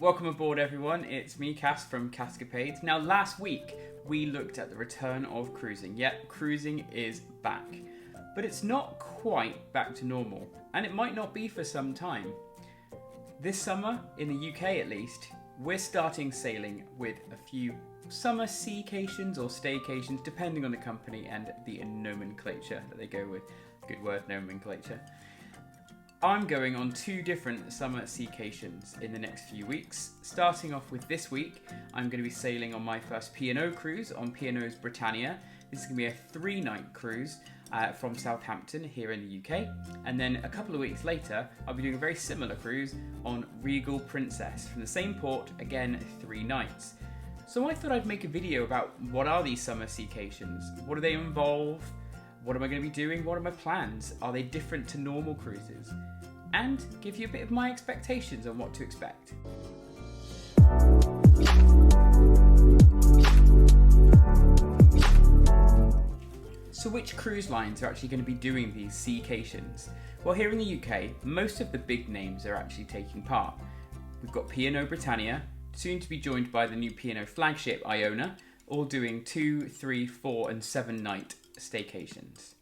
Welcome aboard everyone, it's me Cass from Cascapades. Now last week we looked at the return of cruising. Yep, cruising is back. But it's not quite back to normal, and it might not be for some time. This summer, in the UK at least, we're starting sailing with a few summer Seacations or Staycations, depending on the company and the nomenclature that they go with. Good word, nomenclature. I'm going on 2 different summer Seacations in the next few weeks. Starting off with this week, I'm going to be sailing on my first P&O cruise on P&O's Britannia. This is going to be a 3-night cruise from Southampton here in the UK. And then a couple of weeks later, I'll be doing a very similar cruise on Regal Princess from the same port, again 3 nights. So I thought I'd make a video about what are these summer Seacations? What do they involve? What am I going to be doing? What are my plans? Are they different to normal cruises? And give you a bit of my expectations on what to expect. So which cruise lines are actually going to be doing these Seacations? Well, here in the UK, most of the big names are actually taking part. We've got P&O Britannia, soon to be joined by the new P&O flagship Iona, all doing 2, 3, 4 and 7 night Staycations.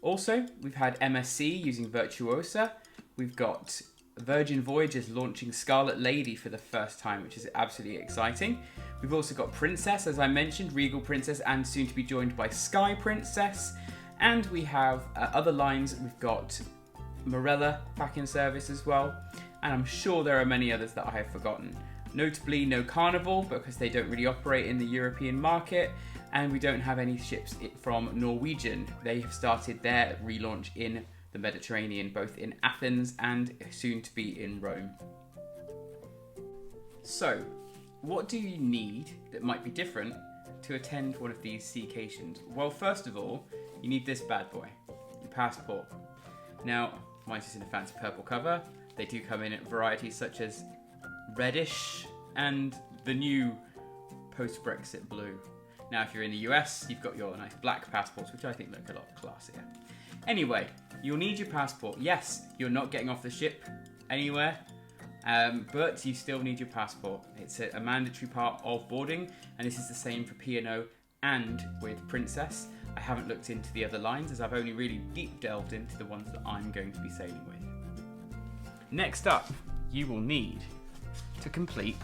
Also, we've had MSC using Virtuosa. We've got Virgin Voyages launching Scarlet Lady for the first time, which is absolutely exciting. We've also got Princess, as I mentioned, Regal Princess, and soon to be joined by Sky Princess. And we have other lines. We've got Morella back in service as well. And I'm sure there are many others that I have forgotten. Notably, no Carnival, because they don't really operate in the European market. And we don't have any ships from Norwegian. They have started their relaunch in the Mediterranean, both in Athens and soon to be in Rome. So, what do you need that might be different to attend one of these Seacations? Well, first of all, you need this bad boy, your passport. Now, mine's just in a fancy purple cover. They do come in at varieties such as reddish and the new post-Brexit blue. Now, if you're in the US, you've got your nice black passports, which I think look a lot classier. Anyway, you'll need your passport. Yes, you're not getting off the ship anywhere, but you still need your passport. It's a mandatory part of boarding, and this is the same for P&O and with Princess. I haven't looked into the other lines, as I've only really deep delved into the ones that I'm going to be sailing with. Next up, you will need to complete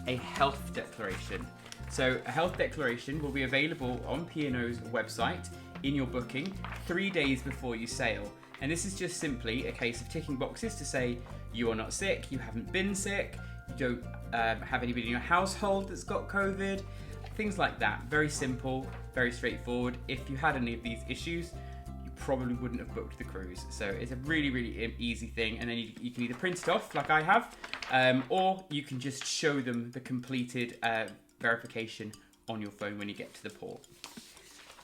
a health declaration. So a health declaration will be available on P&O's website in your booking 3 days before you sail. And this is just simply a case of ticking boxes to say you are not sick, you haven't been sick, you don't have anybody in your household that's got COVID, things like that. Very simple, very straightforward. If you had any of these issues, you probably wouldn't have booked the cruise. So it's a really, really easy thing. And then you can either print it off like I have, or you can just show them the completed verification on your phone when you get to the port.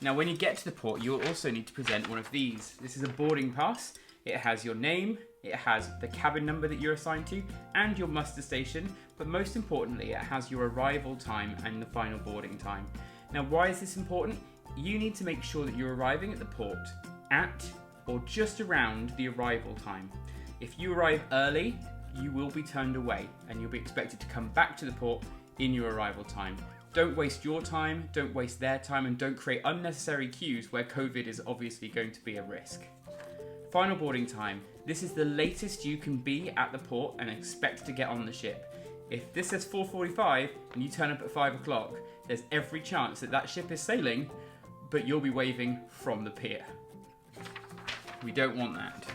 Now, when you get to the port, you'll also need to present one of these. This is a boarding pass. It has your name, it has the cabin number that you're assigned to, and your muster station, but most importantly, it has your arrival time and the final boarding time. Now, why is this important? You need to make sure that you're arriving at the port at or just around the arrival time. If you arrive early, you will be turned away, and you'll be expected to come back to the port in your arrival time. Don't waste your time, don't waste their time, and don't create unnecessary queues where COVID is obviously going to be a risk. Final boarding time. This is the latest you can be at the port and expect to get on the ship. If this says 4:45 and you turn up at 5 o'clock, there's every chance that that ship is sailing, but you'll be waving from the pier. We don't want that.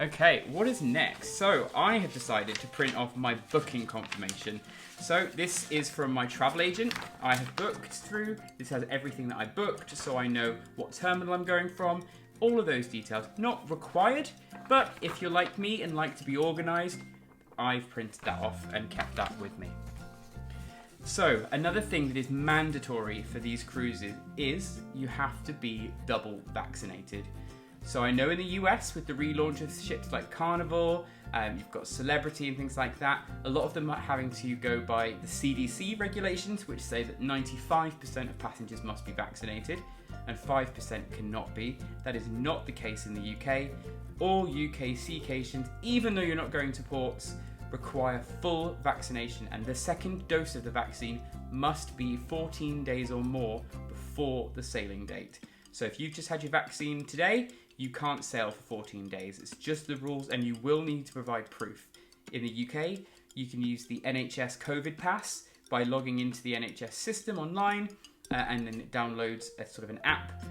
Okay, what is next? So I have decided to print off my booking confirmation. So this is from my travel agent. I have booked through. This has everything that I booked, so I know what terminal I'm going from. All of those details, not required, but if you're like me and like to be organised, I've printed that off and kept that with me. So another thing that is mandatory for these cruises is you have to be double vaccinated. So I know in the US with the relaunch of ships like Carnival, you've got Celebrity and things like that, a lot of them are having to go by the CDC regulations, which say that 95% of passengers must be vaccinated and 5% cannot be. That is not the case in the UK. All UK Seacations, even though you're not going to ports, require full vaccination, and the second dose of the vaccine must be 14 days or more before the sailing date. So if you've just had your vaccine today, you can't sail for 14 days. It's just the rules, and you will need to provide proof. In the UK, you can use the NHS COVID Pass by logging into the NHS system online, and then it downloads a sort of an app.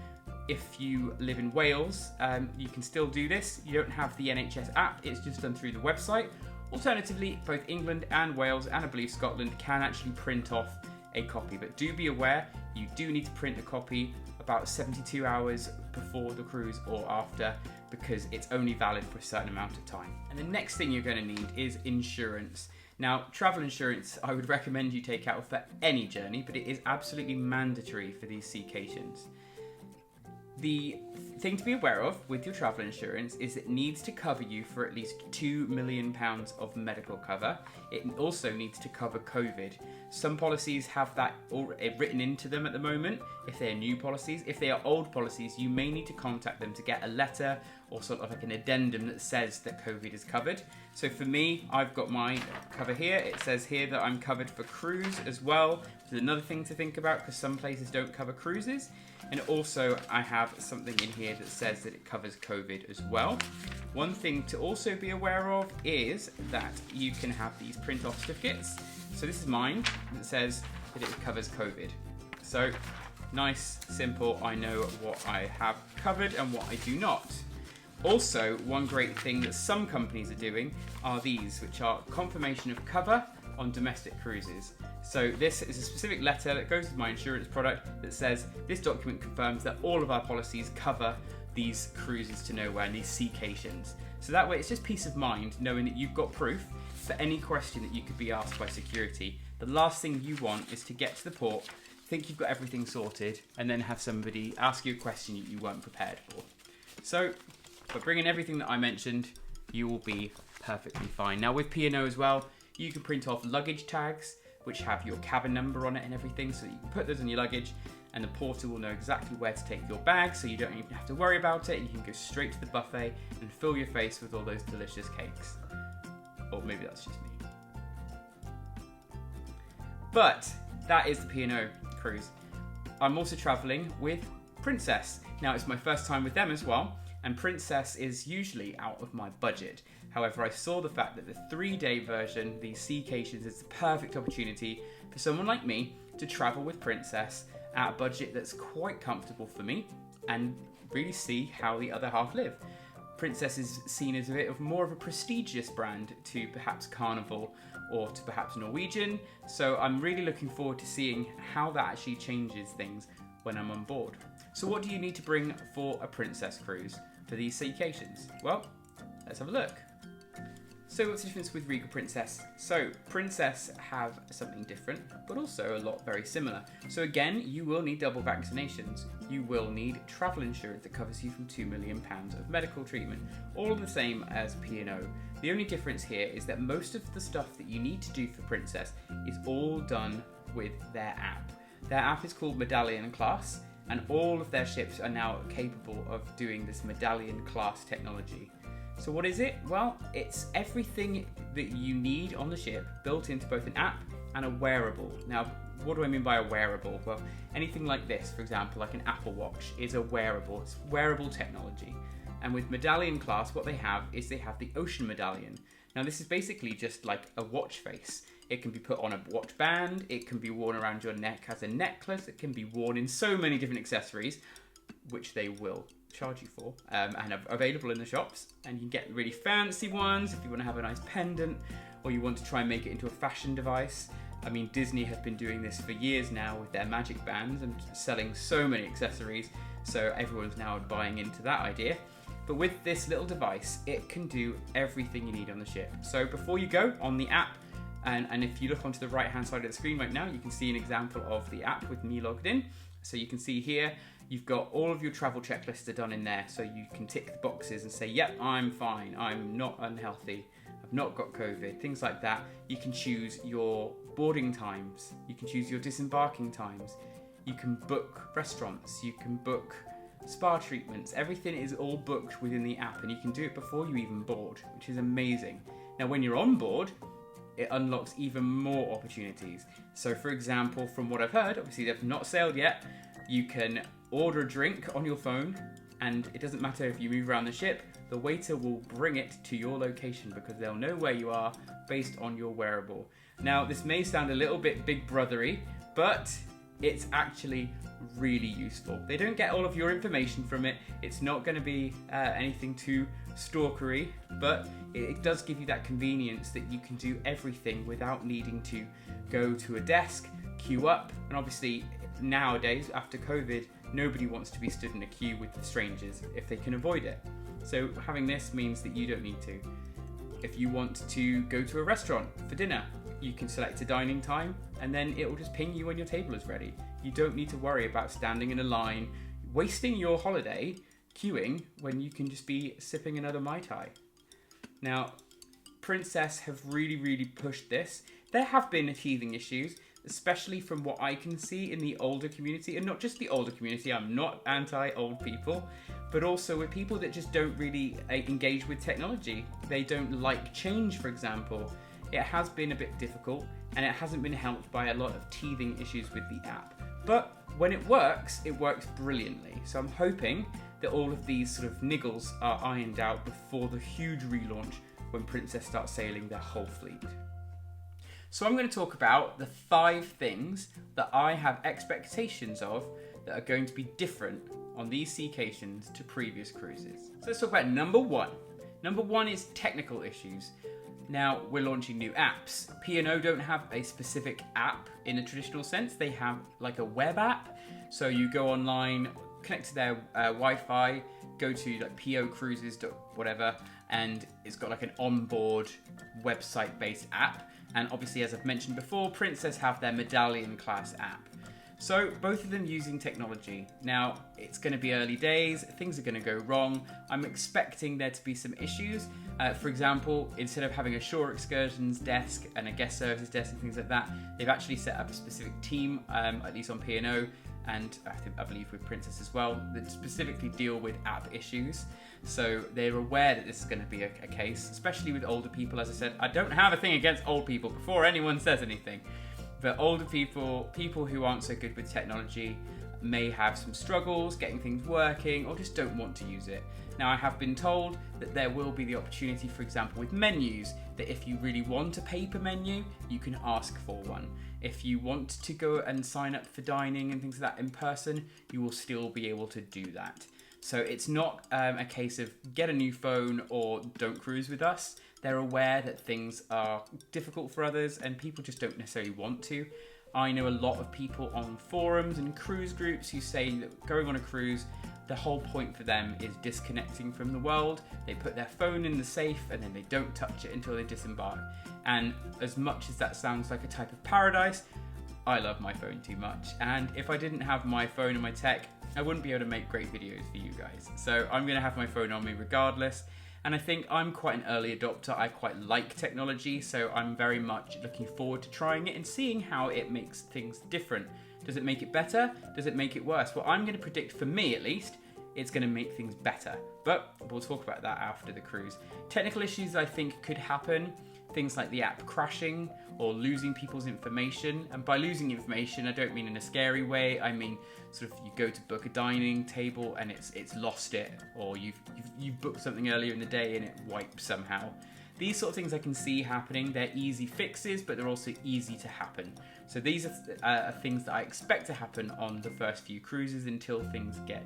If you live in Wales, you can still do this. You don't have the NHS app, it's just done through the website. Alternatively, both England and Wales, and I believe Scotland, can actually print off a copy. But do be aware, you do need to print a copy about 72 hours before the cruise or after, because it's only valid for a certain amount of time. And the next thing you're going to need is insurance. Now, travel insurance, I would recommend you take out for any journey, but it is absolutely mandatory for these Seacations. The thing to be aware of with your travel insurance is it needs to cover you for at least £2 million of medical cover. It also needs to cover COVID. Some policies have that written into them at the moment, if they are new policies. If they are old policies, you may need to contact them to get a letter or sort of like an addendum that says that COVID is covered. So for me, I've got my cover here. It says here that I'm covered for cruise as well. There's another thing to think about, because some places don't cover cruises. And also I have something in here that says that it covers COVID as well. One thing to also be aware of is that you can have these print-off certificates. So this is mine that says that it covers COVID. So nice, simple, I know what I have covered and what I do not. Also, one great thing that some companies are doing are these, which are confirmation of cover on domestic cruises. So this is a specific letter that goes with my insurance product that says this document confirms that all of our policies cover these cruises to nowhere and these Seacations. So that way it's just peace of mind knowing that you've got proof for any question that you could be asked by security. The last thing you want is to get to the port, think you've got everything sorted, and then have somebody ask you a question you weren't prepared for. So by bringing everything that I mentioned, you will be perfectly fine. Now with P&O as well, you can print off luggage tags which have your cabin number on it and everything, so you can put those on your luggage and the porter will know exactly where to take your bag, so you don't even have to worry about it. You can go straight to the buffet and fill your face with all those delicious cakes. Or maybe that's just me. But that is the P&O cruise. I'm also traveling with Princess. Now it's my first time with them as well, and Princess is usually out of my budget. However, I saw the fact that the 3-day version, the Seacations, is the perfect opportunity for someone like me to travel with Princess at a budget that's quite comfortable for me and really see how the other half live. Princess is seen as a bit of more of a prestigious brand to perhaps Carnival or to perhaps Norwegian, so I'm really looking forward to seeing how that actually changes things when I'm on board. So what do you need to bring for a Princess cruise for these Seacations? Well, let's have a look. So what's the difference with Regal Princess? So Princess have something different, but also a lot very similar. So again, you will need double vaccinations. You will need travel insurance that covers you from £2 million of medical treatment, all the same as P&O. The only difference here is that most of the stuff that you need to do for Princess is all done with their app. Their app is called Medallion Class, and all of their ships are now capable of doing this Medallion Class technology. So what is it? Well, it's everything that you need on the ship built into both an app and a wearable. Now, what do I mean by a wearable? Well, anything like this, for example, like an Apple Watch, is a wearable. It's wearable technology. And with Medallion Class, what they have is they have the Ocean Medallion. Now, this is basically just like a watch face. It can be put on a watch band, it can be worn around your neck as a necklace, it can be worn in so many different accessories, which they will charge you for, and are available in the shops. And you can get really fancy ones if you want to have a nice pendant, or you want to try and make it into a fashion device. I mean, Disney have been doing this for years now with their magic bands and selling so many accessories, so everyone's now buying into that idea. But with this little device, it can do everything you need on the ship. So before you go on the app, and if you look onto the right hand side of the screen right now, you can see an example of the app with me logged in. So you can see here, you've got all of your travel checklists are done in there, so you can tick the boxes and say, yep, I'm fine, I'm not unhealthy, I've not got COVID, things like that. You can choose your boarding times, you can choose your disembarking times, you can book restaurants, you can book spa treatments, everything is all booked within the app, and you can do it before you even board, which is amazing. Now when you're on board, it unlocks even more opportunities. So for example, from what I've heard, obviously they've not sailed yet, you can order a drink on your phone, and it doesn't matter if you move around the ship, the waiter will bring it to your location because they'll know where you are based on your wearable. Now, this may sound a little bit big brothery, but it's actually really useful. They don't get all of your information from it. It's not going to be anything too stalkery, but it does give you that convenience that you can do everything without needing to go to a desk, queue up, and obviously nowadays, after COVID, nobody wants to be stood in a queue with strangers if they can avoid it. So having this means that you don't need to. If you want to go to a restaurant for dinner, you can select a dining time and then it will just ping you when your table is ready. You don't need to worry about standing in a line, wasting your holiday queuing when you can just be sipping another Mai Tai. Now, Princess have really pushed this. There have been teething issues, especially from what I can see in the older community, and not just the older community, I'm not anti-old people, but also with people that just don't really engage with technology. They don't like change, for example. It has been a bit difficult, and it hasn't been helped by a lot of teething issues with the app. But when it works brilliantly. So I'm hoping that all of these sort of niggles are ironed out before the huge relaunch when Princess starts sailing their whole fleet. So I'm going to talk about the 5 things that I have expectations of that are going to be different on these Seacations to previous cruises. So let's talk about number 1. Number 1 is technical issues. Now, we're launching new apps. P&O don't have a specific app in a traditional sense. They have like a web app. So you go online, connect to their Wi-Fi, go to like PO Cruises, whatever, and it's got like an onboard website-based app. And obviously, as I've mentioned before, Princess have their Medallion class app. So both of them using technology. Now, it's going to be early days, things are going to go wrong. I'm expecting there to be some issues. For example, instead of having a shore excursions desk and a guest services desk and things like that, they've actually set up a specific team, at least on P&O, and I believe with Princess as well, that specifically deal with app issues. So they're aware that this is going to be a case, especially with older people. As I said, I don't have a thing against old people before anyone says anything. But older people, people who aren't so good with technology, may have some struggles getting things working or just don't want to use it. Now, I have been told that there will be the opportunity, for example, with menus, that if you really want a paper menu, you can ask for one. If you want to go and sign up for dining and things like that in person, you will still be able to do that. So it's not a case of get a new phone or don't cruise with us. They're aware that things are difficult for others and people just don't necessarily want to. I know a lot of people on forums and cruise groups who say that going on a cruise, the whole point for them is disconnecting from the world. They put their phone in the safe and then they don't touch it until they disembark. And as much as that sounds like a type of paradise, I love my phone too much. And if I didn't have my phone and my tech, I wouldn't be able to make great videos for you guys. So I'm gonna have my phone on me regardless. And I think I'm quite an early adopter. I quite like technology, so I'm very much looking forward to trying it and seeing how it makes things different. Does it make it better? Does it make it worse? Well, I'm going to predict, for me at least, it's going to make things better. But we'll talk about that after the cruise. Technical issues I think could happen. Things like the app crashing or losing people's information. And by losing information, I don't mean in a scary way. I mean sort of you go to book a dining table and it's lost it, or you've booked something earlier in the day and it wipes somehow. These sort of things I can see happening. They're easy fixes, but they're also easy to happen. So these are things that I expect to happen on the first few cruises until things get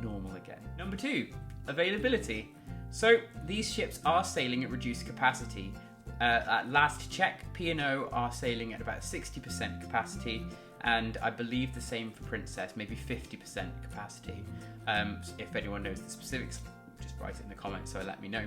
normal again. Number 2, availability. So these ships are sailing at reduced capacity. At last check, P&O are sailing at about 60% capacity, and I believe the same for Princess, maybe 50% capacity. If anyone knows the specifics, just write it in the comments so let me know.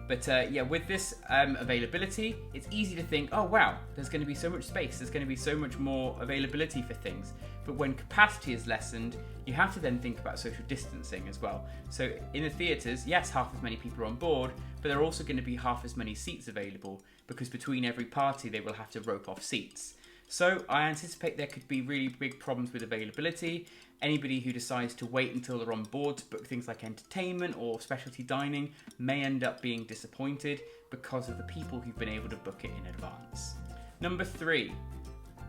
But yeah, with this availability, it's easy to think, oh wow, there's going to be so much space, there's going to be so much more availability for things. But when capacity is lessened, you have to then think about social distancing as well. So in the theatres, yes, half as many people are on board, but there are also going to be half as many seats available, because between every party they will have to rope off seats. So I anticipate there could be really big problems with availability. Anybody who decides to wait until they're on board to book things like entertainment or specialty dining may end up being disappointed because of the people who've been able to book it in advance. Number 3,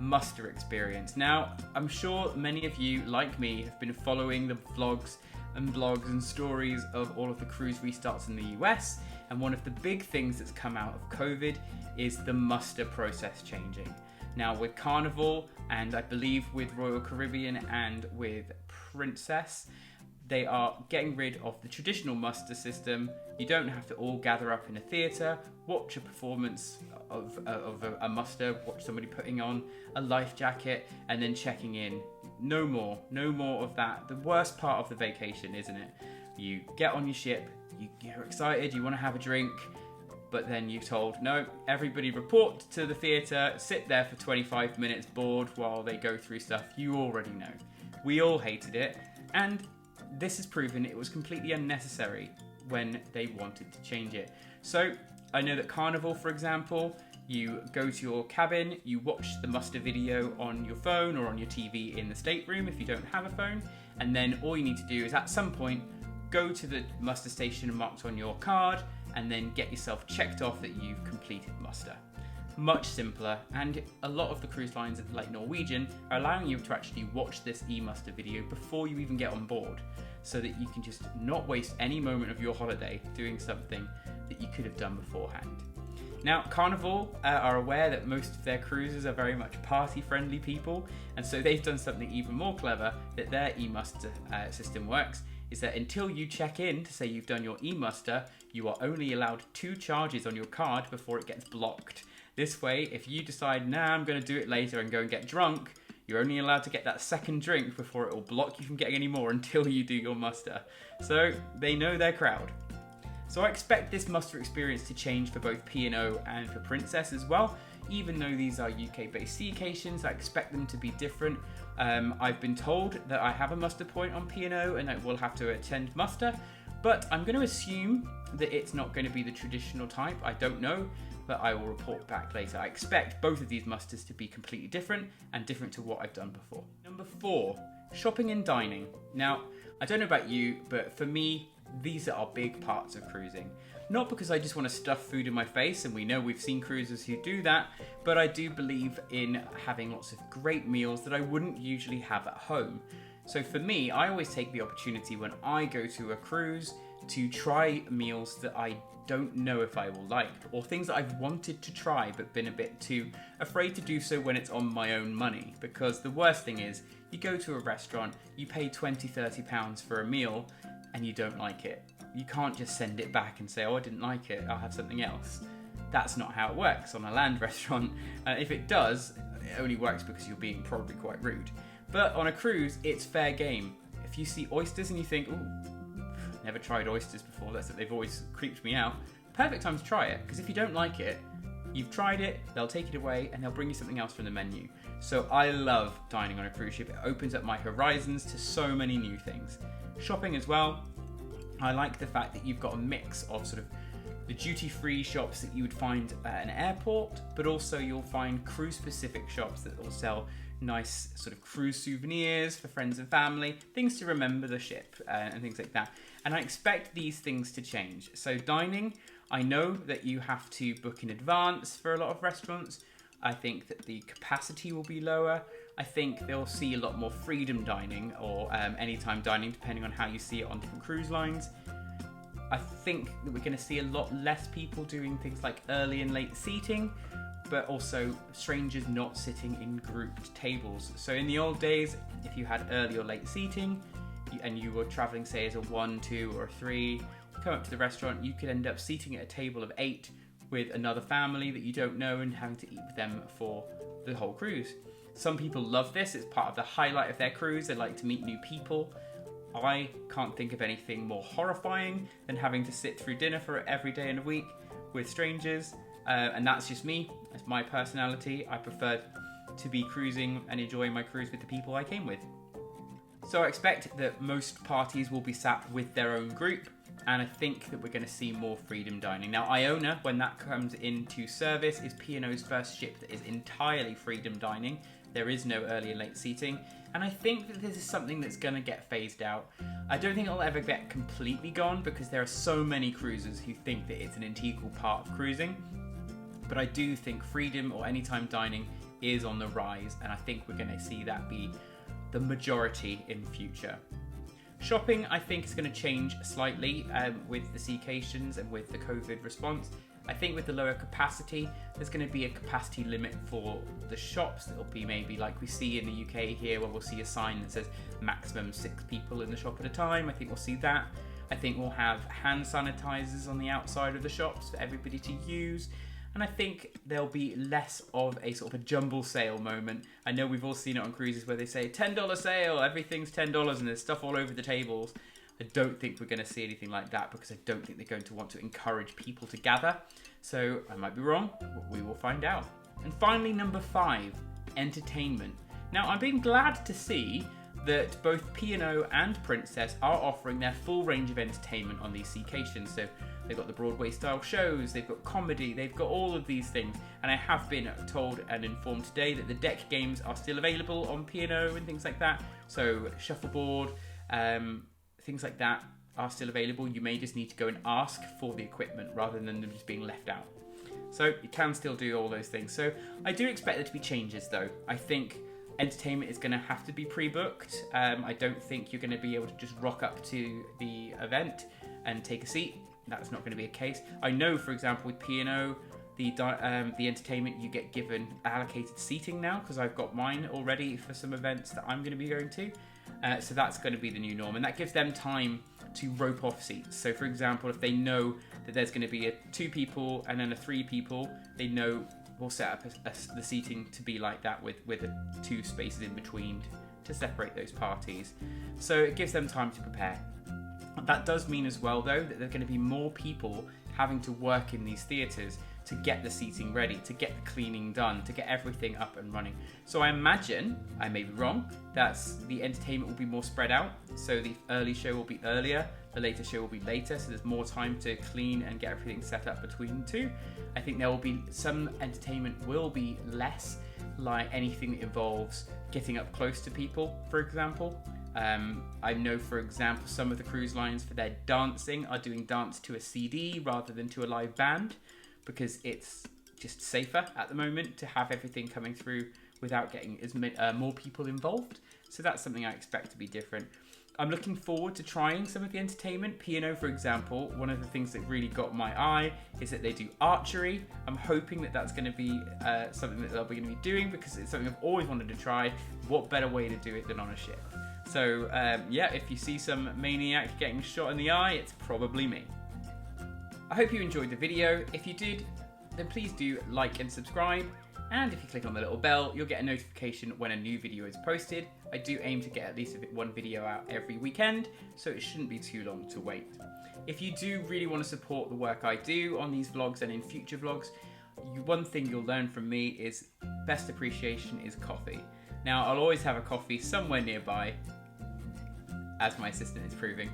muster experience. Now, I'm sure many of you, like me, have been following the vlogs and blogs and stories of all of the cruise restarts in the US, and one of the big things that's come out of COVID is the muster process changing. Now with Carnival, and I believe with Royal Caribbean and with Princess, they are getting rid of the traditional muster system. You don't have to all gather up in a theatre, watch a performance of a muster, watch somebody putting on a life jacket and then checking in. No more of that. The worst part of the vacation, isn't it? You get on your ship, you're excited, you want to have a drink, but then you're told, no, everybody report to the theatre, sit there for 25 minutes bored while they go through stuff you already know. We all hated it, and this has proven it was completely unnecessary when they wanted to change it. So I know that Carnival, for example, you go to your cabin, you watch the muster video on your phone or on your TV in the stateroom if you don't have a phone, and then all you need to do is at some point go to the muster station marked on your card and then get yourself checked off that you've completed muster. Much simpler, and a lot of the cruise lines like Norwegian are allowing you to actually watch this e-muster video before you even get on board, so that you can just not waste any moment of your holiday doing something that you could have done beforehand. Now, Carnival are aware that most of their cruises are very much party-friendly people, and so they've done something even more clever that their e-muster system works, is that until you check in to say you've done your e-muster, you are only allowed 2 charges on your card before it gets blocked. This way, if you decide, nah, I'm going to do it later and go and get drunk, you're only allowed to get that second drink before it will block you from getting any more until you do your muster. So they know their crowd. So I expect this muster experience to change for both P&O and for Princess as well. Even though these are UK-based Seacations, I expect them to be different. I've been told that I have a muster point on P&O and I will have to attend muster, but I'm going to assume that it's not going to be the traditional type. I don't know, but I will report back later. I expect both of these musters to be completely different and different to what I've done before. Number 4, shopping and dining. Now, I don't know about you, but for me, these are big parts of cruising. Not because I just want to stuff food in my face, and we know we've seen cruisers who do that, but I do believe in having lots of great meals that I wouldn't usually have at home. So for me, I always take the opportunity when I go to a cruise to try meals that I don't know if I will like, or things that I've wanted to try but been a bit too afraid to do so when it's on my own money. Because the worst thing is, you go to a restaurant, you pay £20-30 for a meal, and you don't like it. You can't just send it back and say, oh, I didn't like it, I'll have something else. That's not how it works on a land restaurant. If it does, it only works because you're being probably quite rude. But on a cruise, it's fair game. If you see oysters and you think, ooh, never tried oysters before, they've always creeped me out, perfect time to try it, because if you don't like it, you've tried it, they'll take it away and they'll bring you something else from the menu. So I love dining on a cruise ship. It opens up my horizons to so many new things. Shopping as well. I like the fact that you've got a mix of sort of the duty-free shops that you would find at an airport, but also you'll find cruise-specific shops that will sell nice sort of cruise souvenirs for friends and family, things to remember the ship and things like that. And I expect these things to change. So dining, I know that you have to book in advance for a lot of restaurants. I think that the capacity will be lower. I think they'll see a lot more freedom dining or anytime dining, depending on how you see it on different cruise lines. I think that we're going to see a lot less people doing things like early and late seating, but also strangers not sitting in grouped tables. So in the old days, if you had early or late seating and you were traveling, say, as a 1, 2 or 3, come up to the restaurant, you could end up seating at a table of 8 with another family that you don't know and having to eat with them for the whole cruise. Some people love this, it's part of the highlight of their cruise, they like to meet new people. I can't think of anything more horrifying than having to sit through dinner for every day in a week with strangers, and that's just me, that's my personality. I prefer to be cruising and enjoying my cruise with the people I came with. So I expect that most parties will be sat with their own group, and I think that we're going to see more freedom dining. Now, Iona, when that comes into service, is P&O's first ship that is entirely freedom dining. There is no early and late seating, and I think that this is something that's going to get phased out. I don't think it'll ever get completely gone because there are so many cruisers who think that it's an integral part of cruising, but I do think freedom or anytime dining is on the rise, and I think we're going to see that be the majority in future. Shopping, I think, is going to change slightly with the Seacations and with the COVID response. I think with the lower capacity, there's going to be a capacity limit for the shops. It'll be maybe like we see in the UK here, where we'll see a sign that says maximum 6 people in the shop at a time. I think we'll see that. I think we'll have hand sanitizers on the outside of the shops for everybody to use. And I think there'll be less of a sort of a jumble sale moment. I know we've all seen it on cruises where they say $10 sale, everything's $10 and there's stuff all over the tables. I don't think we're going to see anything like that because I don't think they're going to want to encourage people to gather. So I might be wrong, but we will find out. And finally, number 5, entertainment. Now, I'm being glad to see that both P&O and Princess are offering their full range of entertainment on these Seacations. So they've got the Broadway style shows, they've got comedy, they've got all of these things. And I have been told and informed today that the deck games are still available on P&O and things like that. So shuffleboard, things like that are still available. You may just need to go and ask for the equipment rather than them just being left out. So you can still do all those things. So I do expect there to be changes though. I think entertainment is going to have to be pre-booked. I don't think you're going to be able to just rock up to the event and take a seat. That's not going to be a case. I know, for example, with P&O, the entertainment, you get given allocated seating now because I've got mine already for some events that I'm going to be going to. So that's going to be the new norm, and that gives them time to rope off seats. So, for example, if they know that there's going to be a 2 people and then a 3 people, they know we'll set up the seating to be like that with 2 spaces in between to separate those parties. So it gives them time to prepare. That does mean as well, though, that there are going to be more people having to work in these theatres to get the seating ready, to get the cleaning done, to get everything up and running. So I imagine, I may be wrong, that the entertainment will be more spread out. So the early show will be earlier, the later show will be later, so there's more time to clean and get everything set up between the 2. I think there will be some entertainment will be less, like anything that involves getting up close to people, for example. I know, for example, some of the cruise lines for their dancing are doing dance to a CD rather than to a live band, because it's just safer at the moment to have everything coming through without getting as many, more people involved. So that's something I expect to be different. I'm looking forward to trying some of the entertainment. P&O, for example, one of the things that really got my eye is that they do archery. I'm hoping that that's going to be something that they'll be going to be doing because it's something I've always wanted to try. What better way to do it than on a ship? So yeah, if you see some maniac getting shot in the eye, it's probably me. I hope you enjoyed the video. If you did, then please do like and subscribe. And if you click on the little bell, you'll get a notification when a new video is posted. I do aim to get at least one video out every weekend, so it shouldn't be too long to wait. If you do really want to support the work I do on these vlogs and in future vlogs, one thing you'll learn from me is best appreciation is coffee. Now, I'll always have a coffee somewhere nearby, as my assistant is proving.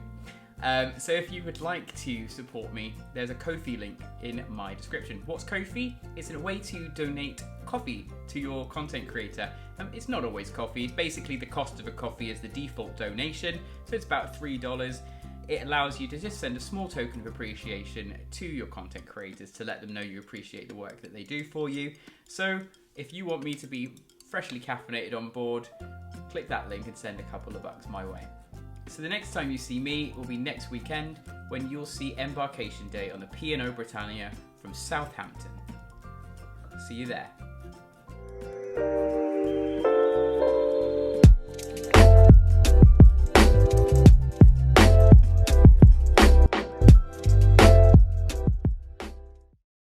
So if you would like to support me, there's a Ko-fi link in my description. What's Ko-fi? It's a way to donate coffee to your content creator. It's not always coffee. It's basically the cost of a coffee is the default donation. So it's about $3. It allows you to just send a small token of appreciation to your content creators to let them know you appreciate the work that they do for you. So if you want me to be freshly caffeinated on board, click that link and send a couple of bucks my way. So the next time you see me will be next weekend when you'll see Embarkation Day on the P&O Britannia from Southampton. See you there.